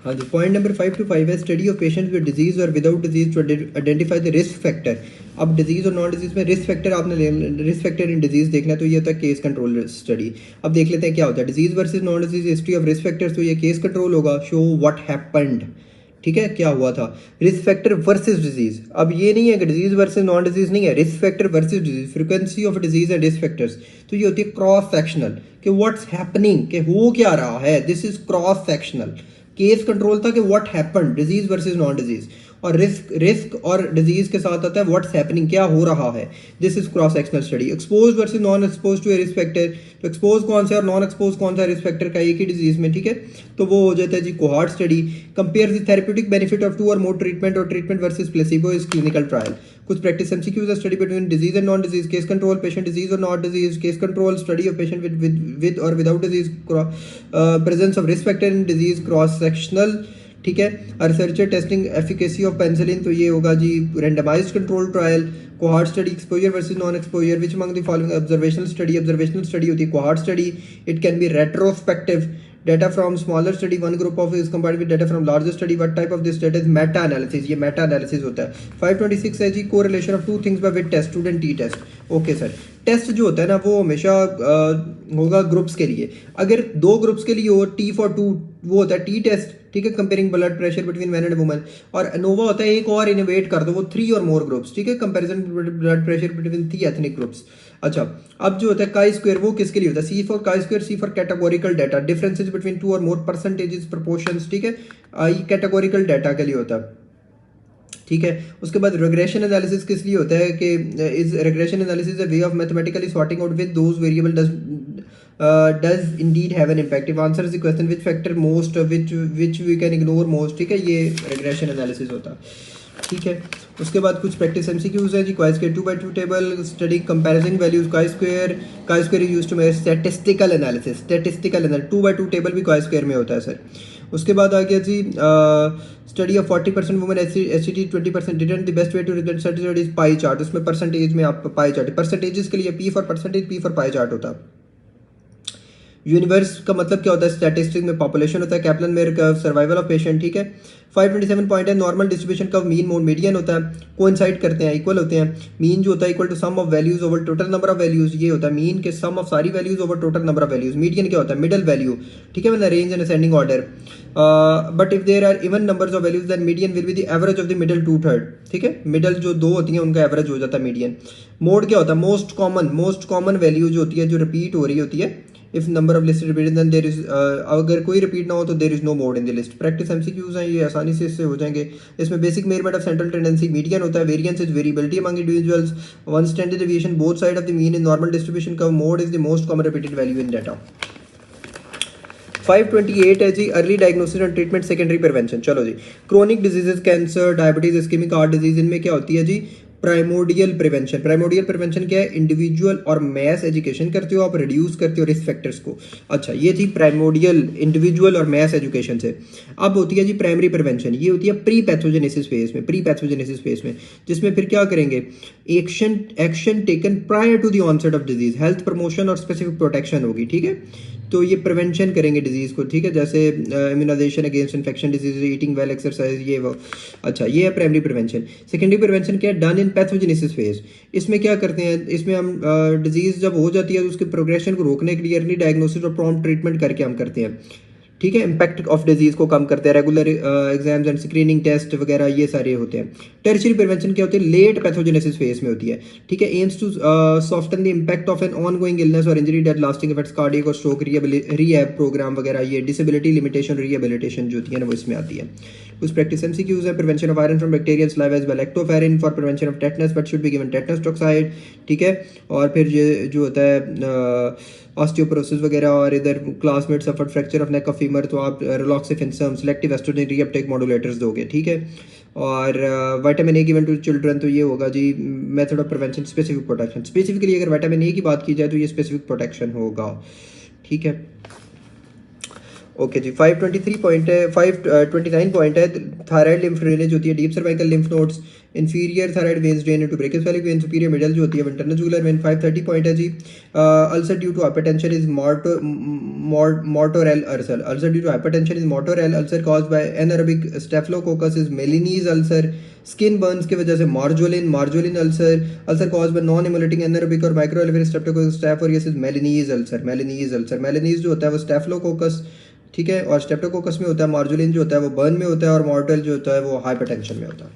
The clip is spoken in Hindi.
हाँ जी, पॉइंट नंबर 5 है study of patients with disease और without disease to identify the risk factor. अब डिजीज और नॉन डिजीज में रिस्क फैक्टर आपने रिस्क फैक्टर इन डिजीज देखना है तो ये होता है केस कंट्रोल स्टडी। अब देख लेते हैं क्या होता है disease versus non disease history of risk factors, तो ये केस कंट्रोल होगा, शो व्हाट हैपेंड, ठीक है, क्या हुआ था। रिस्क फैक्टर वर्सेस डिजीज, अब ये नहीं है कि डिजीज वर्सेस नॉन डिजीज नहीं है, risk factor versus disease, frequency of disease and risk factors, तो ये होती है क्रॉस सेक्शनल कि व्हाट्स हैपनिंग, कि हो क्या रहा है, this is cross sectional. Case control था कि what happened, disease versus non disease, और रिस्क और डिजीज के साथ आता है व्हाट्स हैपनिंग, क्या हो रहा है, this is cross sectional study. Expose versus non expose to a risk factor, तो एक्सपोज कौन सा है और नॉन एक्सपोज कौन सा है रिस्क फैक्टर का एक ही डिजीज में, ठीक है, तो वो हो जाता है जी cohort study. Compare the therapeutic benefit of 2 और मोर ट्रीटमेंट और treatment versus placebo is clinical trial. कुछ प्रैक्टिस एमसीक्यूज है study between disease and non disease, case control, patient disease और not disease, case control, study of patient with और without disease, presence of risk factor in disease, cross sectional, ठीक है। Researcher testing efficacy of penicillin, तो ये होगा जी randomised control trial. Cohort study, exposure versus non exposure, which among the following, observational study, observational study होती है cohort study, it can be retrospective, data from smaller study one group of is combined with data from larger study, what type of this data is meta analysis, ये meta analysis होता है। 526 है जी correlation of two things by with test, student t test, okay sir. Test जो होता है ना वो हमेशा होगा ग्रुप्स के लिए, अगर 2 ग्रुप्स के लिए हो T for 2 वो होता है टी टेस्ट, ठीक है, comparing blood pressure between man and woman, और अनोवा होता है एक और इनोवेट कर दो वो 3 और मोर ग्रुप्स, ठीक है, comparison blood pressure between 3 ethnic groups. अच्छा, अब जो होता है काई स्क्वायर वो किसके लिए होता है, C for chi square, C for categorical data, differences between 2 और मोर परसेंटेजेस प्रोपोर्शंस, ठीक है, आई कैटेगोरिकल डाटा के लिए होता है, ठीक है। उसके बाद रिग्रेशन एनालिसिस किस लिए होता है कि is regression analysis a way of mathematically sorting out with those variable does indeed have an impact, if answer is the question which factor most which we can ignore most, ठीक है, ये रिग्रेशन एनालिसिस होता है, ठीक है। उसके बाद कुछ प्रैक्टिस एमसीक्यूज है जी, chi square 2/2 table, study comparison values chi square is used to measure statistical analysis, 2/2 table भी काई स्क्वायर में होता है सर। उसके बाद आ गया जी study of 40% women SCT 20% didn't, the best way to result certified is pie chart, उसमें परसेंटेज में आप पाई चार्ट, परसेंटेजेस के लिए P for percentage, P for pie chart होता है। यूनिवर्स का मतलब क्या होता है, स्टैटिस्टिक्स में पॉपुलेशन होता है, Kaplan mayor curve, survival of patient, ठीक है। 527 पॉइंट है normal distribution curve, mean mode median होता है, कोइंसाइड करते हैं, इक्वल होते हैं, मीन जो होता है equal to sum of values over total number of values, ये होता है मीन के सम ऑफ सारी values over total number of values. Median क्या होता है, मिडल वैल्यू, ठीक है, मतलब range and ascending order, but if there are even numbers of values then median will be the average of the middle 2/3, ठीक है, मिडल जो 2 होती हैं उनका एवरेज हो जाता है मीडियन। मोड क्या होता है, मोस्ट कॉमन वैल्यू जो होती है जो रिपीट हो रही होती है, if number of list repeated then there is, अगर कोई रिपीट ना हो तो there is no mode in the list. Practice MCQs हैं, ये आसानी से इससे हो जाएंगे। इसमें basic measurement of central tendency median होता है, variance is variability among individuals, one standard deviation both side of the mean in normal distribution curve, mode is the most common repeated value in data. 528 है जी early diagnosis and treatment secondary prevention. चलो जी, chronic diseases, cancer, diabetes, ischaemic heart disease, इनमें क्या होती है जी प्राइमोडियल प्रिवेंशन। प्राइमोडियल प्रिवेंशन क्या है, इंडिविजुअल और मैस एजुकेशन करते हो आप, रिड्यूस करते हो रिस्क फैक्टर्स को। अच्छा, ये थी प्राइमोडियल इंडिविजुअल और मैस एजुकेशन से। अब होती है जी प्राइमरी प्रिवेंशन, ये होती है प्री पैथोजेनेसिस फेज में, प्री पैथोजेनेसिस फेज में, जिसमें फिर क्या करेंगे, action taken prior to the onset of disease, health promotion और स्पेसिफिक प्रोटेक्शन होगी, ठीक है, तो ये प्रिवेंशन करेंगे डिजीज को, ठीक है, जैसे immunisation against infection disease, eating well, exercise, ये वो। अच्छा, ये है प्राइमरी प्रिवेंशन। सेकेंडरी प्रिवेंशन क्या है, डन इन पैथोजेनेसिस फेज। इसमें क्या करते हैं, इसमें हम डिजीज जब हो जाती है तो उसके प्रोग्रेशन को रोकने के लिए अर्ली डायग्नोसिस और प्रॉम्प्ट ट्रीटमेंट करके हम करते हैं, ठीक है, इम्पैक्ट ऑफ डिजीज को कम करते हैं, regular exams and screening test वगैरह ये सारे होते हैं। टर्शियरी प्रिवेंशन क्या होती है, लेट पैथोजेनेसिस फेज में होती है, ठीक है, aims to soften the impact of an ongoing illness और injury that lasting effects, cardiac और स्ट्रोक रिहैब प्रोग्राम वगैरह, ये डिसेबिलिटी लिमिटेशन रिहेबिलिटेशन जो होती है ना वो इसमें आती है। कुछ प्रैक्टिस एमसीक्यूज है, prevention of iron from bacterial saliva as well, lactoferrin for prevention of tetanus but should be given tetanus toxoid, ठीक है, और फिर ये जो होता है ऑस्टियोपोरोसिस वगैरह, और इधर classmate suffered fracture of neck of femur तो आप raloxifene selective oestrogen reuptake modulators दोगे, ठीक है, और vitamin A given to children तो ये होगा जी method of prevention specific protection. Specifically अगर विटामिन ए की बात की जाए तो ये स्पेसिफिक प्रोटेक्शन होगा, ठीक है। ओके जी, 523 पॉइंट है, 529 पॉइंट है। थायराइड लिम्फ ड्रेनेज होती है, deep cervical lymph nodes, inferior thyroid veins drain into brachiocephalic vein, superior middle जो होती है इंटरनल जुगुलर वेन। 530 पॉइंट है जी, ulcer due to hypertension is Martorell ulcer, ulcer due to hypertension is Martorell ulcer caused by anaerobic staphylococcus is Meleney's ulcer, skin burns की वजह से Marjolin, Marjolin ulcer, ulcer caused by non emulating anaerobic और micro elevator streptococcus staph aureus, Meleney's ulcer, मेलिनीज ulcer. मेलिनीज जो होता है वो स्टेफिलोकोकस, ठीक है, और स्ट्रेप्टोकोकस में होता है, मार्जुलिन जो होता है वो बर्न में होता है, और मॉर्टल जो होता है वो हाइपरटेंशन में होता है।